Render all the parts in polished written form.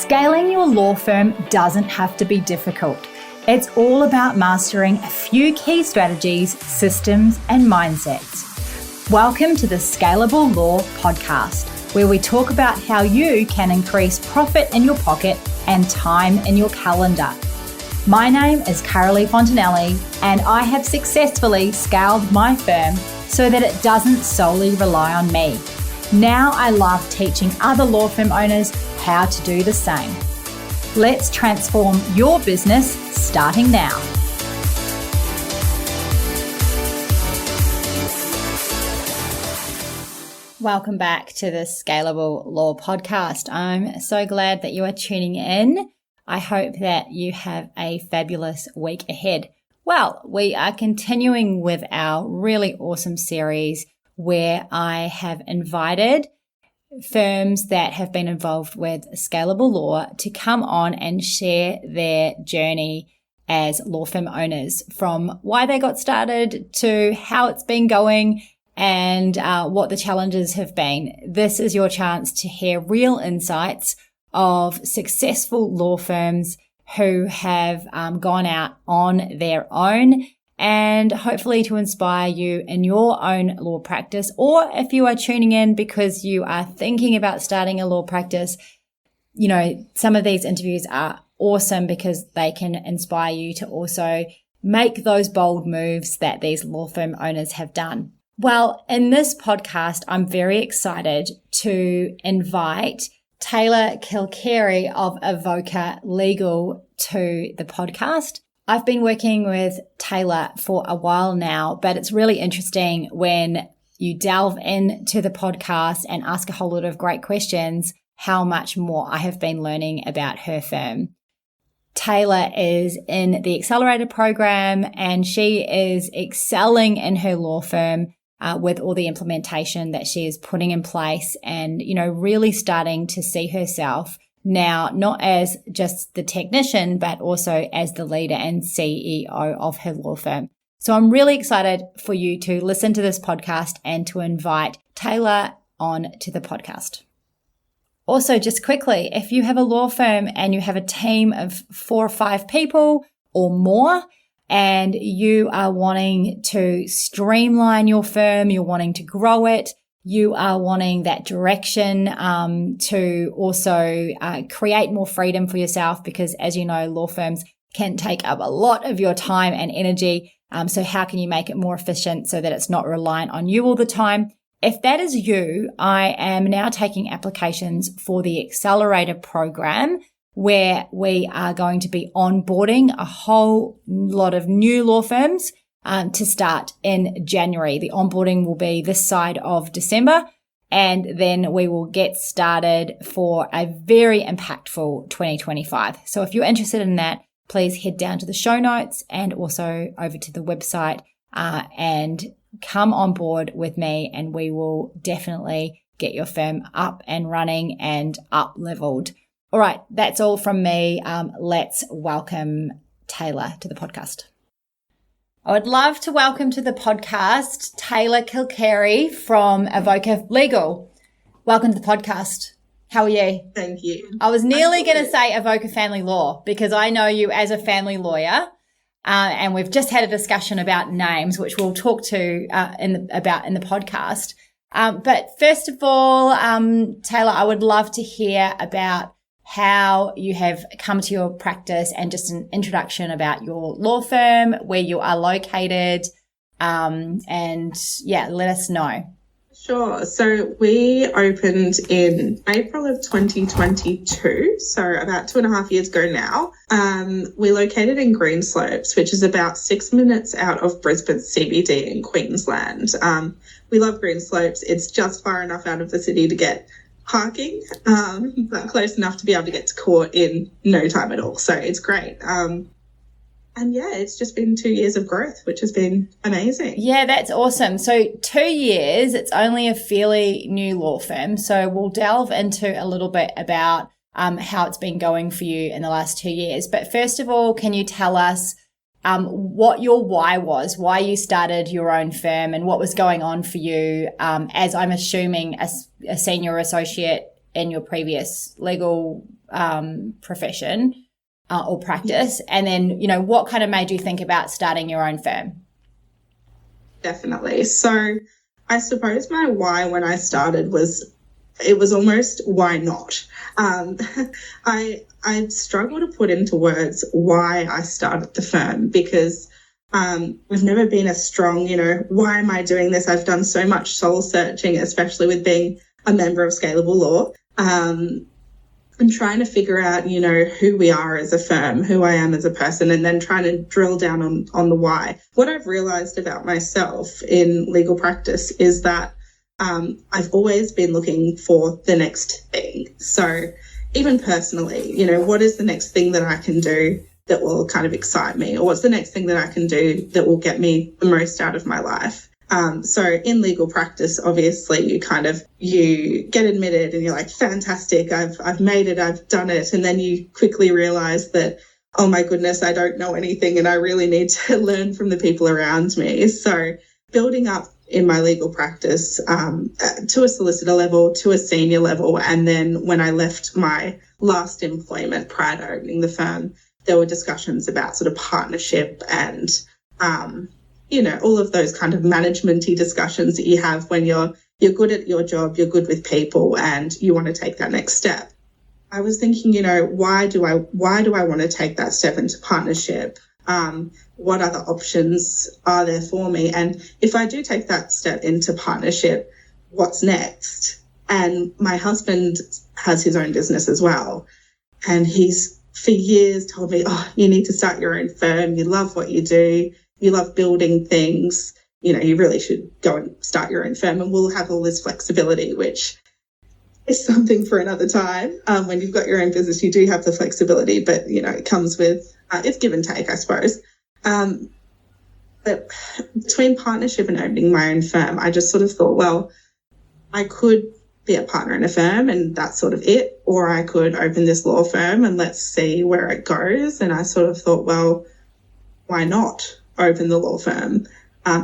Scaling your law firm doesn't have to be difficult. It's all about mastering a few key strategies, systems, and mindsets. Welcome to the Scalable Law Podcast, where we talk about how you can increase profit in your pocket and time in your calendar. My name is Caralee and I have successfully scaled my firm so that it doesn't solely rely on me. Now I love teaching other law firm owners how to do the same. Let's transform your business starting now. Welcome back to the Scalable Law Podcast. I'm so glad that you are tuning in. I hope that you have a fabulous week ahead. Well, we are continuing with our really awesome series where I have invited firms that have been involved with scalable law to come on and share their journey as law firm owners, from why they got started to how it's been going and what the challenges have been. This is your chance to hear real insights of successful law firms who have gone out on their own, and hopefully to inspire you in your own law practice. Or if you are tuning in because you are thinking about starting a law practice, you know, some of these interviews are awesome because they can inspire you to also make those bold moves that these law firm owners have done. Well, in this podcast, I'm very excited to invite Tayla Kilkeary of Avoca Legal to the podcast. I've been working with Tayla for a while now, but it's really interesting when you delve into the podcast and ask a whole lot of great questions, how much more I have been learning about her firm. Tayla is in the Accelerator program and she is excelling in her law firm with all the implementation that she is putting in place and, you know, really starting to see herself now, not as just the technician, but also as the leader and CEO of her law firm. So I'm really excited for you to listen to this podcast and to invite Tayla on to the podcast. Also, just quickly, if you have a law firm and you have a team of 4 or 5 people or more, and you are wanting to streamline your firm, you're wanting to grow it, you are wanting that direction to also create more freedom for yourself, because as you know, law firms can take up a lot of your time and energy. So how can you make it more efficient so that it's not reliant on you all the time? If that is you, I am now taking applications for the Accelerator program, where we are going to be onboarding a whole lot of new law firms to start in January. The onboarding will be this side of December, and then we will get started for a very impactful 2025. So if you're interested in that, please head down to the show notes and also over to the website and come on board with me, and we will definitely get your firm up and running and up leveled. All right, that's all from me. Let's welcome Tayla to the podcast. I would love to welcome to the podcast Tayla Kilkeary from Avoca Legal. Welcome to the podcast. How are you? Thank you. I was nearly going to say Avoca Family Law because I know you as a family lawyer, and we've just had a discussion about names, which we'll talk to about in the podcast. But first of all, Tayla, I would love to hear about how you have come to your practice and just an introduction about your law firm, where you are located, and yeah, let us know. Sure. So we opened in April of 2022, so about 2.5 years ago now. We're located in Greenslopes, which is about 6 minutes out of Brisbane CBD in Queensland. We love Greenslopes. It's just far enough out of the city to get parking, but close enough to be able to get to court in no time at all. So it's great. And yeah, it's just been 2 years of growth, which has been amazing. Yeah, that's awesome. So 2 years, it's only a fairly new law firm. So we'll delve into a little bit about how it's been going for you in the last 2 years. But first of all, can you tell us what your why was, why you started your own firm and what was going on for you as I'm assuming a senior associate in your previous legal profession or practice? And then, you know, what kind of made you think about starting your own firm? Definitely. So I suppose my why when I started was almost why not. I struggle to put into words why I started the firm because we've never been a strong, you know, why am I doing this? I've done so much soul searching, especially with being a member of Scalable Law. I'm trying to figure out, you know, who we are as a firm, who I am as a person, and then trying to drill down on the why. What I've realized about myself in legal practice is that I've always been looking for the next thing. So even personally, you know, what is the next thing that I can do that will kind of excite me? Or what's the next thing that I can do that will get me the most out of my life? So in legal practice, obviously you get admitted and you're like, fantastic, I've made it, I've done it. And then you quickly realize that, oh my goodness, I don't know anything and I really need to learn from the people around me. So building up in my legal practice to a solicitor level, to a senior level. And then when I left my last employment prior to opening the firm, there were discussions about sort of partnership and, you know, all of those kind of management-y discussions that you have when you're good at your job, you're good with people, and you want to take that next step. I was thinking, you know, why do I want to take that step into partnership? What other options are there for me? And if I do take that step into partnership, what's next? And my husband has his own business as well. And he's for years told me, oh, you need to start your own firm. You love what you do. You love building things. You know, you really should go and start your own firm and we'll have all this flexibility, which is something for another time. When you've got your own business, you do have the flexibility, but, you know, it comes with, it's give and take, I suppose. But between partnership and opening my own firm, I just sort of thought, well, I could be a partner in a firm and that's sort of it, or I could open this law firm and let's see where it goes. And I sort of thought, well, why not open the law firm?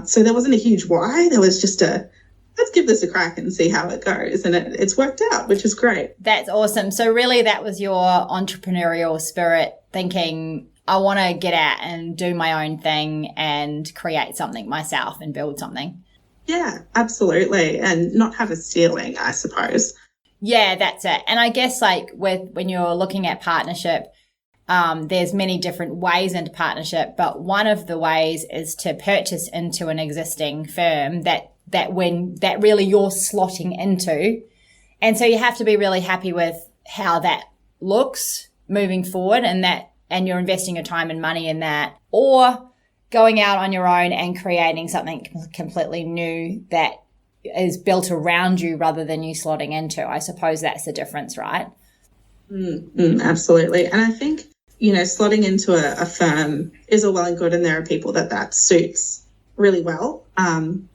So there wasn't a huge why. There was just let's give this a crack and see how it goes. And it's worked out, which is great. That's awesome. So really that was your entrepreneurial spirit thinking, I want to get out and do my own thing and create something myself and build something. Yeah, absolutely. And not have a ceiling, I suppose. Yeah, that's it. And I guess like when you're looking at partnership, there's many different ways into partnership, but one of the ways is to purchase into an existing firm that really you're slotting into. And so you have to be really happy with how that looks moving forward and you're investing your time and money in that, or going out on your own and creating something completely new that is built around you rather than you slotting into. I suppose that's the difference, right? Absolutely. And I think, you know, slotting into a firm is all well and good, and there are people that suits really well, and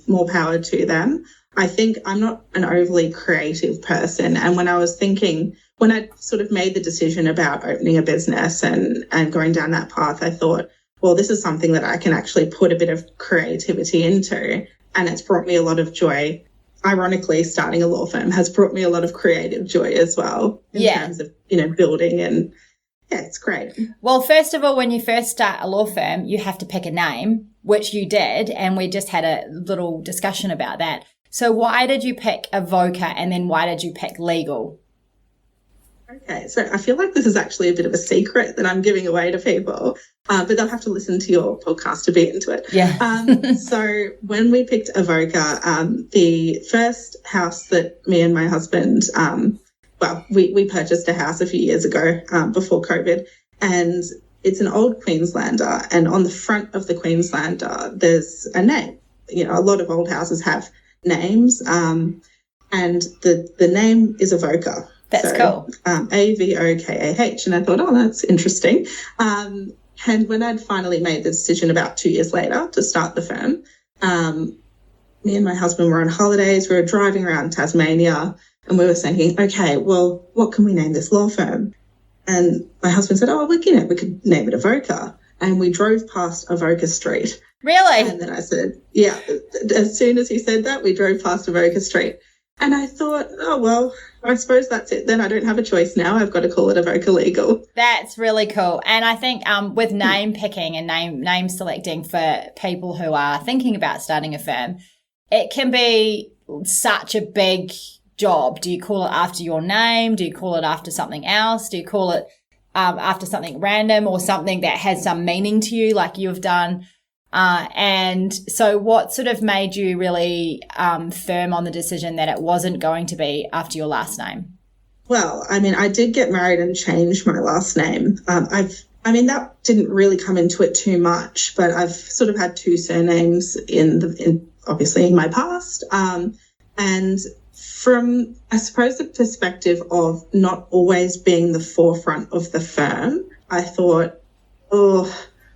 more power to them. I think I'm not an overly creative person. And when I sort of made the decision about opening a business and going down that path, I thought, well, this is something that I can actually put a bit of creativity into. And it's brought me a lot of joy. Ironically, starting a law firm has brought me a lot of creative joy as well in terms of, you know, building, and yeah, it's great. Well, first of all, when you first start a law firm, you have to pick a name, which you did. And we just had a little discussion about that. So why did you pick Avoca and then why did you pick legal? Okay, so I feel like this is actually a bit of a secret that I'm giving away to people, but they'll have to listen to your podcast to be into it. Yeah. So when we picked Avoca, the first house that me and my husband, we purchased a house a few years ago before COVID, and it's an old Queenslander, and on the front of the Queenslander, there's a name. You know, a lot of old houses have names, and the name is Avoca. That's cool. Avokah. And I thought, oh, that's interesting. And when I'd finally made the decision about 2 years later to start the firm, me and my husband were on holidays. We were driving around Tasmania and we were thinking, okay, well, what can we name this law firm? And my husband said, oh, we could name it Avoca. And we drove past Avoca Street. Really? And then I said, yeah, as soon as he said that, we drove past Avoca Street. And I thought, oh, well, I suppose that's it. Then I don't have a choice now. I've got to call it Evoca Legal. That's really cool. And I think with name picking and name selecting for people who are thinking about starting a firm, it can be such a big job. Do you call it after your name? Do you call it after something else? Do you call it after something random or something that has some meaning to you like you've done? And so what sort of made you really firm on the decision that it wasn't going to be after your last name? Well, I mean, I did get married and change my last name. That didn't really come into it too much, but I've sort of had two surnames obviously in my past. And from, I suppose, the perspective of not always being the forefront of the firm, I thought,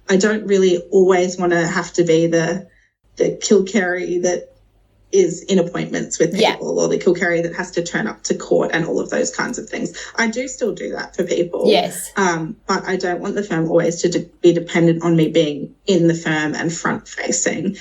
I don't really always want to have to be the Kilkeary that is in appointments with people or the Kilkeary that has to turn up to court and all of those kinds of things. I do still do that for people. Yes. But I don't want the firm always to be dependent on me being in the firm and front facing.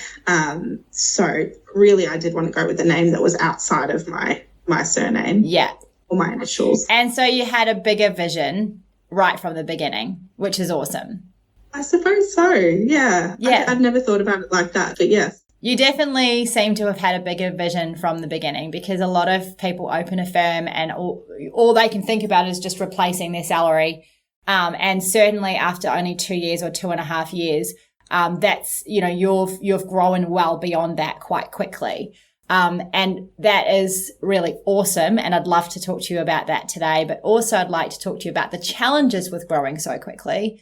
So really I did want to go with the name that was outside of my surname. Yeah. Or my initials. And so you had a bigger vision right from the beginning, which is awesome. I suppose so, yeah. I've never thought about it like that, but yes. You definitely seem to have had a bigger vision from the beginning, because a lot of people open a firm and all they can think about is just replacing their salary. And certainly after only 2 years or 2.5 years, that's, you've grown well beyond that quite quickly. And that is really awesome. And I'd love to talk to you about that today, but also I'd like to talk to you about the challenges with growing so quickly.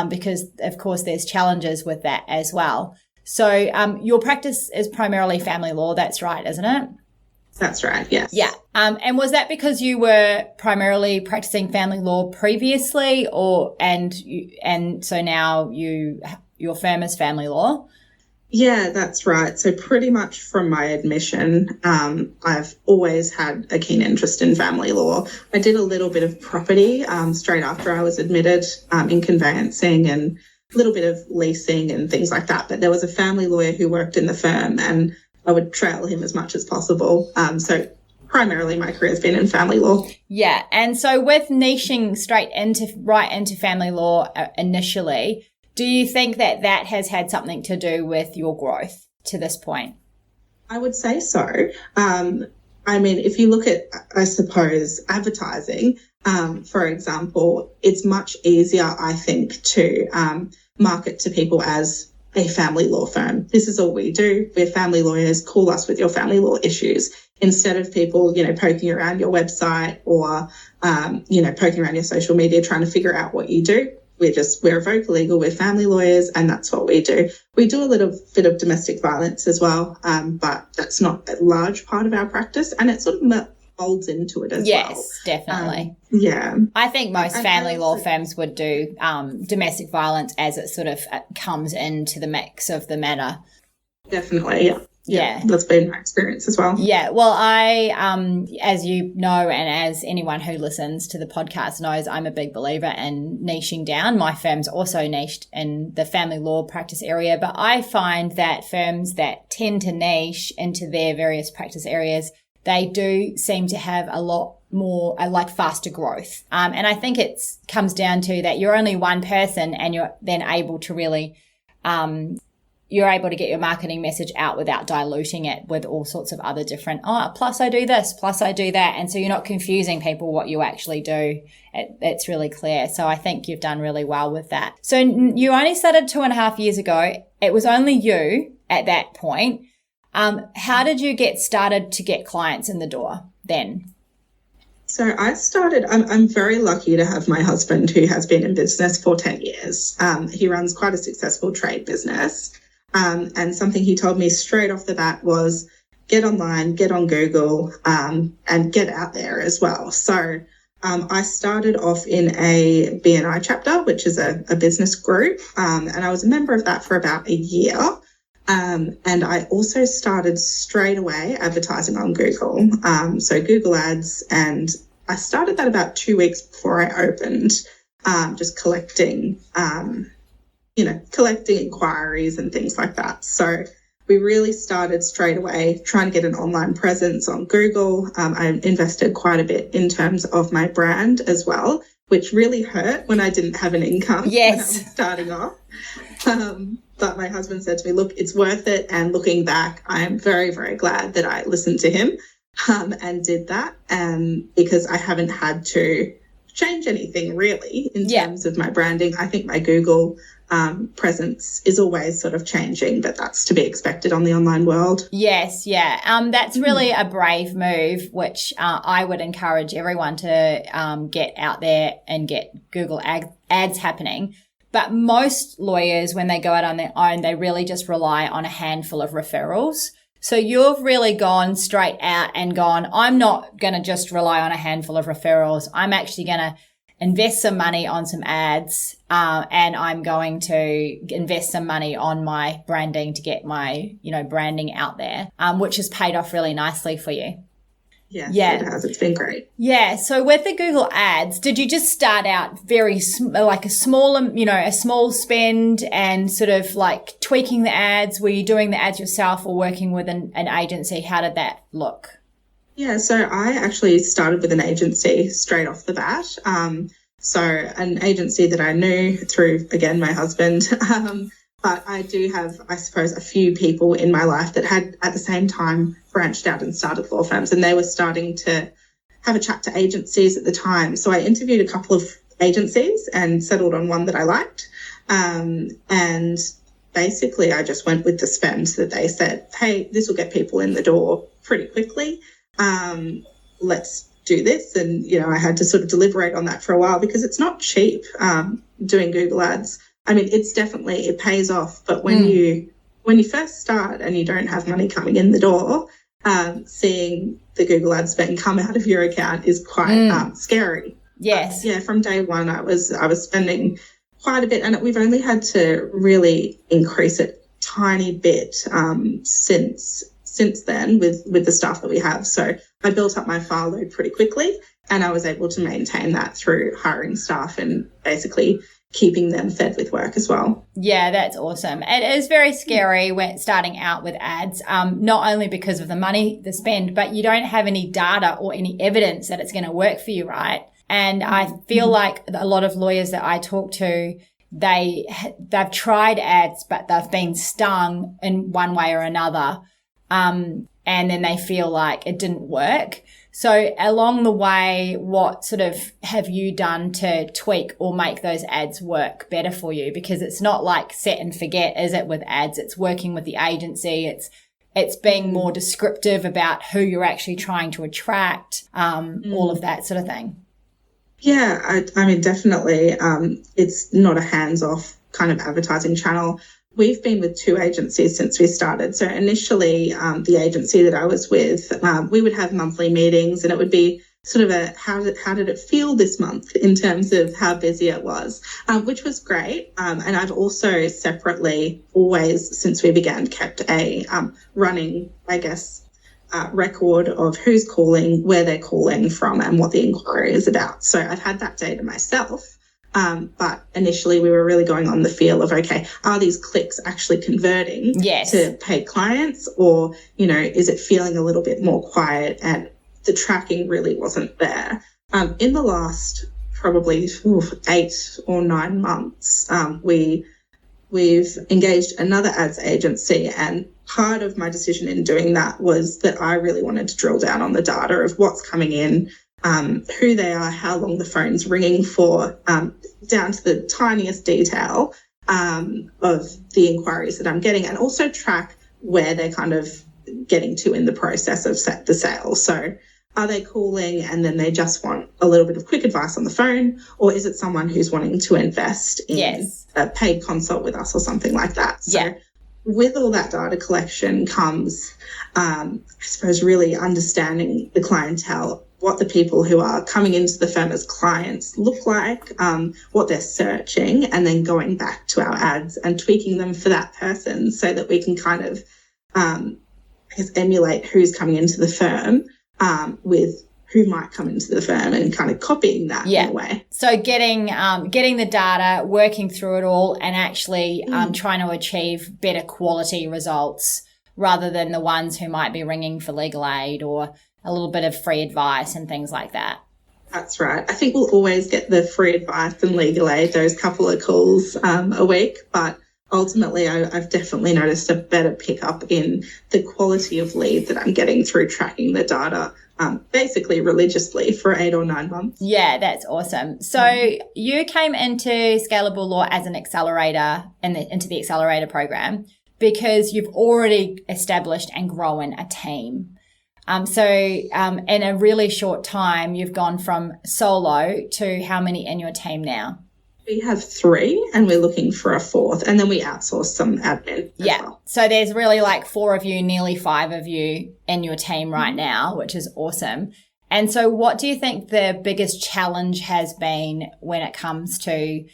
Because of course there's challenges with that as well. So your practice is primarily family law. That's right, isn't it? That's right. Yes. Yeah. And was that because you were primarily practicing family law previously, and so now your firm is family law? Yeah, that's right. So pretty much from my admission, I've always had a keen interest in family law. I did a little bit of property straight after I was admitted in conveyancing and a little bit of leasing and things like that. But there was a family lawyer who worked in the firm and I would trail him as much as possible. So primarily my career has been in family law. Yeah. And so with niching right into family law initially, do you think that has had something to do with your growth to this point? I would say so. If you look at, I suppose, advertising, for example, it's much easier, I think, to market to people as a family law firm. This is all we do. We're family lawyers. Call us with your family law issues. Instead of people, poking around your website or, poking around your social media trying to figure out what you do. We're Evoca Legal, we're family lawyers, and that's what we do. We do a little bit of domestic violence as well, but that's not a large part of our practice, and it sort of folds into it as well. Yes, definitely. Yeah. I think most family law firms would do domestic violence as it sort of comes into the mix of the matter. Definitely, yeah. Yeah. That's been my experience as well. Yeah. Well, I, as you know, and as anyone who listens to the podcast knows, I'm a big believer in niching down. My firm's also niched in the family law practice area, but I find that firms that tend to niche into their various practice areas, they do seem to have a lot more, faster growth. And I think it comes down to that you're only one person and you're then able to really, you're able to get your marketing message out without diluting it with all sorts of other different, plus I do this, plus I do that. And so you're not confusing people what you actually do. It's really clear. So I think you've done really well with that. So you only started 2.5 years ago. It was only you at that point. How did you get started to get clients in the door then? So I started, I'm very lucky to have my husband who has been in business for 10 years. He runs quite a successful trade business. And something he told me straight off the bat was get online, get on Google, and get out there as well. So I started off in a BNI chapter, which is a business group, and I was a member of that for about a year. And I also started straight away advertising on Google, so Google Ads, and I started that about 2 weeks before I opened, just collecting inquiries and things like that. So we really started straight away trying to get an online presence on Google. I invested quite a bit in terms of my brand as well, which really hurt when I didn't have an income when I was starting off. But my husband said to me, look, it's worth it. And looking back, I am very, very glad that I listened to him and did that, because I haven't had to change anything really in terms of my branding. I think my Google presence is always sort of changing, but that's to be expected on the online world. Yes, yeah. That's really a brave move, which I would encourage everyone to get out there and get Google ads happening. But most lawyers, when they go out on their own, they really just rely on a handful of referrals. So you've really gone straight out and gone, I'm not going to just rely on a handful of referrals. I'm actually going to invest some money on some ads, and I'm going to invest some money on my branding to get my, branding out there, which has paid off really nicely for you. Yes, it has. It's been great. Yeah. So with the Google ads, did you just start out like a small spend and sort of like tweaking the ads? Were you doing the ads yourself or working with an agency? How did that look? Yeah, so I actually started with an agency straight off the bat. So an agency that I knew through, again, my husband. But I do have, I suppose, a few people in my life that had at the same time branched out and started law firms, and they were starting to have a chat to agencies at the time. So I interviewed a couple of agencies and settled on one that I liked. And basically I just went with the spend that they said, hey, this will get people in the door pretty quickly. Let's do this. And, I had to sort of deliberate on that for a while because it's not cheap doing Google ads. I mean, it pays off, but when you first start and you don't have money coming in the door, seeing the Google ad spend come out of your account is quite scary. Yes. But, from day one, I was spending quite a bit, and we've only had to really increase it tiny bit since then with the staff that we have. So I built up my file load pretty quickly, and I was able to maintain that through hiring staff and basically keeping them fed with work as well. Yeah, that's awesome. It is very scary when starting out with ads, not only because of the spend, but you don't have any data or any evidence that it's going to work for you, right? And I feel like a lot of lawyers that I talk to, they've tried ads, but they've been stung in one way or another. And then they feel like it didn't work. So along the way, what sort of have you done to tweak or make those ads work better for you? Because it's not like set and forget, is it, with ads? It's working with the agency. It's being more descriptive about who you're actually trying to attract, all of that sort of thing. Yeah, I mean, definitely. It's not a hands-off kind of advertising channel. We've been with 2 agencies since we started. So initially, the agency that I was with, we would have monthly meetings, and it would be sort of how did it feel this month in terms of how busy it was, which was great. And I've also separately always, since we began, kept a running, record of who's calling, where they're calling from, and what the inquiry is about. So I've had that data myself. But initially we were really going on the feel of, okay, are these clicks actually converting to paid clients, or, is it feeling a little bit more quiet, and the tracking really wasn't there. In the last probably 8 or 9 months, we've engaged another ads agency, and part of my decision in doing that was that I really wanted to drill down on the data of what's coming in, who they are, how long the phone's ringing for, down to the tiniest detail of the inquiries that I'm getting, and also track where they're kind of getting to in the process of the sale. So are they calling and then they just want a little bit of quick advice on the phone, or is it someone who's wanting to invest in a paid consult with us or something like that? So with all that data collection comes, I suppose, really understanding the clientele, what the people who are coming into the firm as clients look like, what they're searching, and then going back to our ads and tweaking them for that person so that we can kind of, emulate who's coming into the firm with who might come into the firm, and kind of copying that in a way. So getting the data, working through it all, and actually trying to achieve better quality results rather than the ones who might be ringing for legal aid or a little bit of free advice and things like that. That's right. I think we'll always get the free advice and legal aid, those couple of calls a week, but ultimately I've definitely noticed a better pickup in the quality of lead that I'm getting through tracking the data basically religiously for 8 or 9 months. Yeah, that's awesome. So you came into Scalable Law as an accelerator into the accelerator program because you've already established and grown a team. So in a really short time, you've gone from solo to how many in your team now? We have 3 and we're looking for a 4th, and then we outsource some admin as well. So there's really like 4 of you, nearly 5 of you in your team right now, which is awesome. And so what do you think the biggest challenge has been when it comes to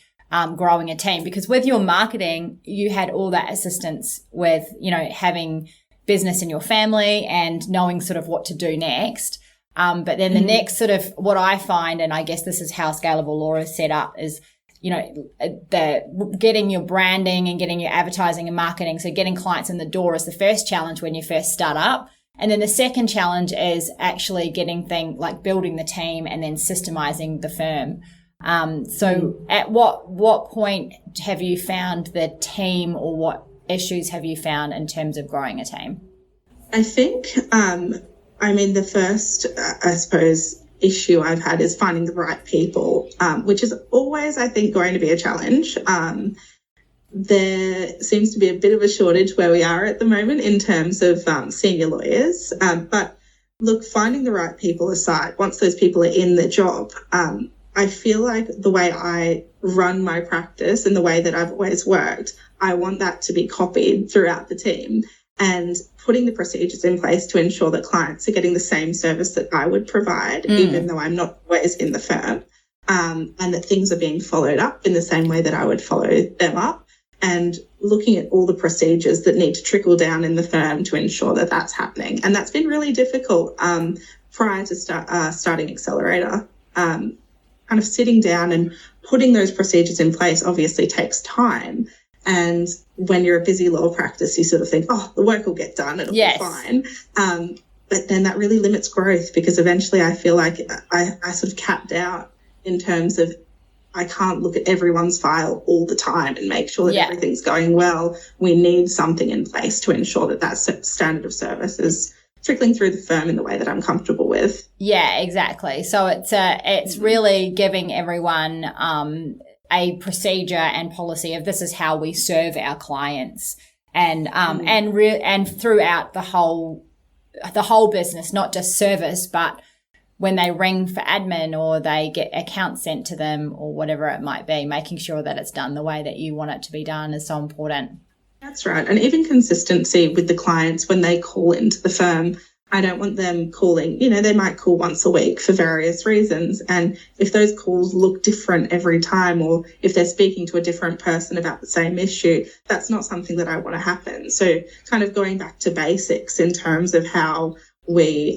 growing a team? Because with your marketing, you had all that assistance with, having business in your family and knowing sort of what to do next. But then the next sort of what I find, and I guess this is how Scalable Law is set up, is the getting your branding and getting your advertising and marketing. So getting clients in the door is the first challenge when you first start up. And then the second challenge is actually getting like building the team and then systemizing the firm. So at what point have you found the team, or what issues have you found in terms of growing a team? I think, the first, I suppose, issue I've had is finding the right people, which is always, I think, going to be a challenge. There seems to be a bit of a shortage where we are at the moment in terms of senior lawyers. But look, finding the right people aside, once those people are in the job, I feel like the way I run my practice and the way that I've always worked, I want that to be copied throughout the team. And putting the procedures in place to ensure that clients are getting the same service that I would provide, even though I'm not always in the firm, and that things are being followed up in the same way that I would follow them up, and looking at all the procedures that need to trickle down in the firm to ensure that that's happening. And that's been really difficult prior to starting Accelerator. Kind of sitting down and putting those procedures in place obviously takes time. And when you're a busy law practice, you sort of think, the work will get done, it'll be fine. But then that really limits growth, because eventually I feel like I sort of capped out in terms of I can't look at everyone's file all the time and make sure that everything's going well. We need something in place to ensure that that standard of service is trickling through the firm in the way that I'm comfortable with. Yeah, exactly. So it's really giving everyone a procedure and policy of this is how we serve our clients, and throughout the whole business, not just service, but when they ring for admin or they get accounts sent to them or whatever it might be, making sure that it's done the way that you want it to be done is so important. That's right. And even consistency with the clients when they call into the firm. I don't want them calling, they might call once a week for various reasons. And if those calls look different every time, or if they're speaking to a different person about the same issue, that's not something that I want to happen. So kind of going back to basics in terms of how we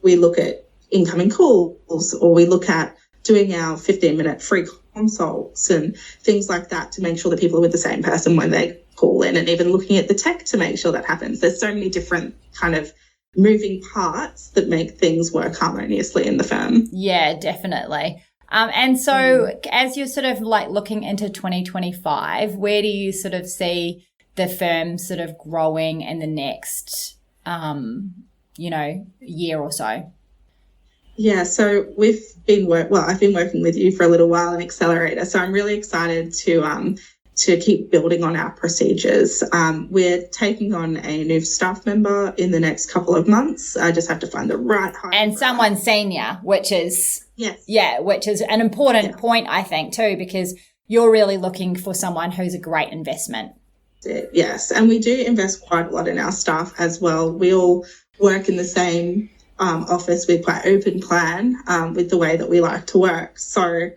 look at incoming calls, or we look at doing our 15-minute free consults and things like that to make sure that people are with the same person when they call in, and even looking at the tech to make sure that happens. There's so many different kind of moving parts that make things work harmoniously in the firm. Yeah, definitely. And so as you're sort of like looking into 2025, where do you sort of see the firm sort of growing in the next, year or so? Yeah, so I've been working with you for a little while in Accelerator, so I'm really excited to keep building on our procedures. We're taking on a new staff member in the next couple of months. I just have to find the right hire. And someone senior, which is an important point, I think, too, because you're really looking for someone who's a great investment. Yes, and we do invest quite a lot in our staff as well. We all work in the same office with quite open plan with the way that we like to work. So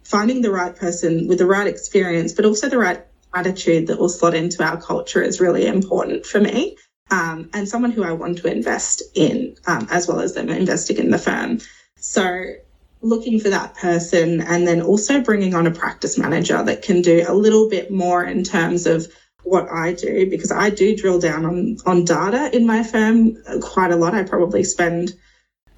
finding the right person with the right experience, but also the right attitude that will slot into our culture is really important for me, and someone who I want to invest in, as well as them investing in the firm. So looking for that person, and then also bringing on a practice manager that can do a little bit more in terms of what I do, because I do drill down on data in my firm quite a lot. I probably spend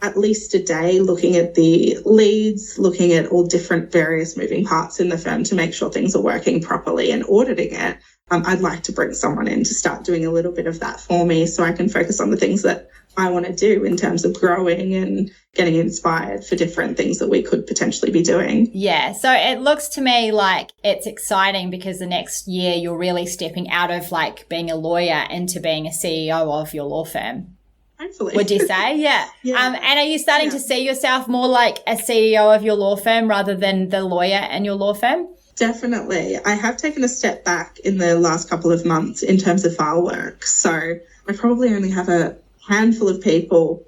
at least a day looking at the leads, looking at all different various moving parts in the firm to make sure things are working properly and auditing it. I'd like to bring someone in to start doing a little bit of that for me so I can focus on the things that I want to do in terms of growing and getting inspired for different things that we could potentially be doing. Yeah. So it looks to me like it's exciting because the next year you're really stepping out of like being a lawyer into being a CEO of your law firm. Hopefully. Would you say? Yeah. Yeah. And are you starting to see yourself more like a CEO of your law firm rather than the lawyer in your law firm? Definitely. I have taken a step back in the last couple of months in terms of file work. So I probably only have a handful of people,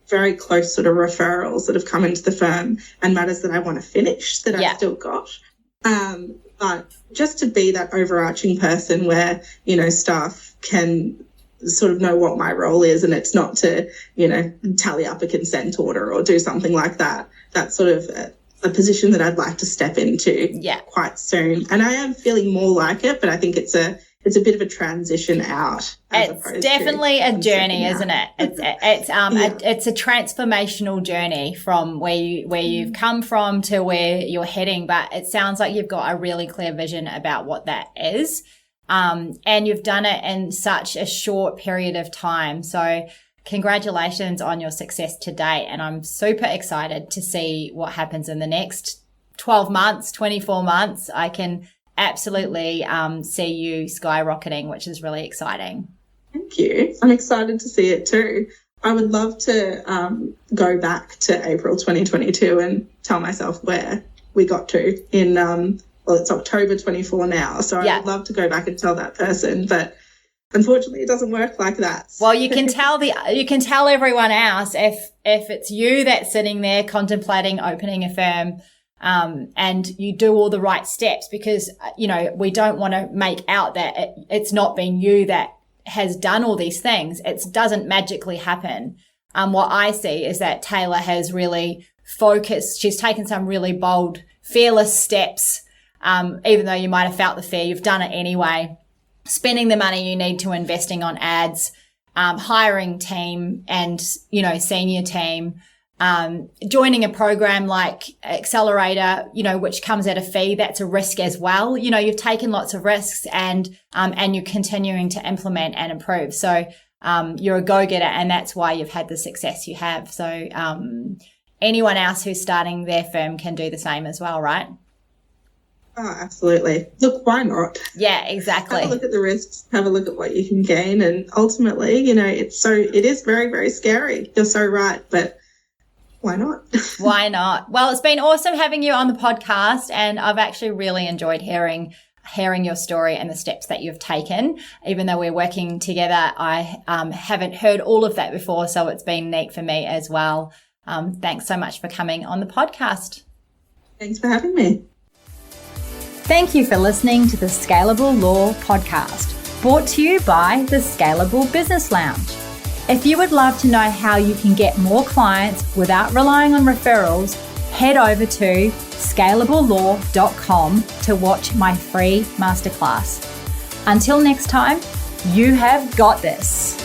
very close sort of referrals that have come into the firm and matters that I want to finish that I've still got. But just to be that overarching person where, you know, staff can sort of know what my role is, and it's not to, you know, tally up a consent order or do something like that. That's sort of a position that I'd like to step into quite soon. And I am feeling more like it, but I think it's a bit of a transition out. It's definitely a journey, isn't it? It's a transformational journey from where you've come from to where you're heading. But it sounds like you've got a really clear vision about what that is. And you've done it in such a short period of time. So congratulations on your success to date. And I'm super excited to see what happens in the next 12 months, 24 months. I can absolutely see you skyrocketing, which is really exciting. Thank you. I'm excited to see it too. I would love to go back to April 2022 and tell myself where we got to in well, it's October 24 now, so I would love to go back and tell that person, but unfortunately it doesn't work like that. Well, you can tell everyone else if it's you that's sitting there contemplating opening a firm, and you do all the right steps, because, you know, we don't want to make out that it's not been you that has done all these things. It doesn't magically happen. What I see is that Tayla has really focused. She's taken some really bold, fearless steps. Even though you might have felt the fear, you've done it anyway. Spending the money you need to investing on ads, hiring team and, you know, senior team, joining a program like Accelerator, you know, which comes at a fee. That's a risk as well. You know, you've taken lots of risks and you're continuing to implement and improve. So, you're a go-getter, and that's why you've had the success you have. So, anyone else who's starting their firm can do the same as well, right? Oh, absolutely. Look, why not? Yeah, exactly. Have a look at the risks, have a look at what you can gain. And ultimately, you know, it is very, very scary. You're so right. But why not? Why not? Well, it's been awesome having you on the podcast, and I've actually really enjoyed hearing your story and the steps that you've taken. Even though we're working together, I haven't heard all of that before, so it's been neat for me as well. Thanks so much for coming on the podcast. Thanks for having me. Thank you for listening to the Scalable Law Podcast, brought to you by the Scalable Business Lounge. If you would love to know how you can get more clients without relying on referrals, head over to scalablelaw.com to watch my free masterclass. Until next time, you have got this.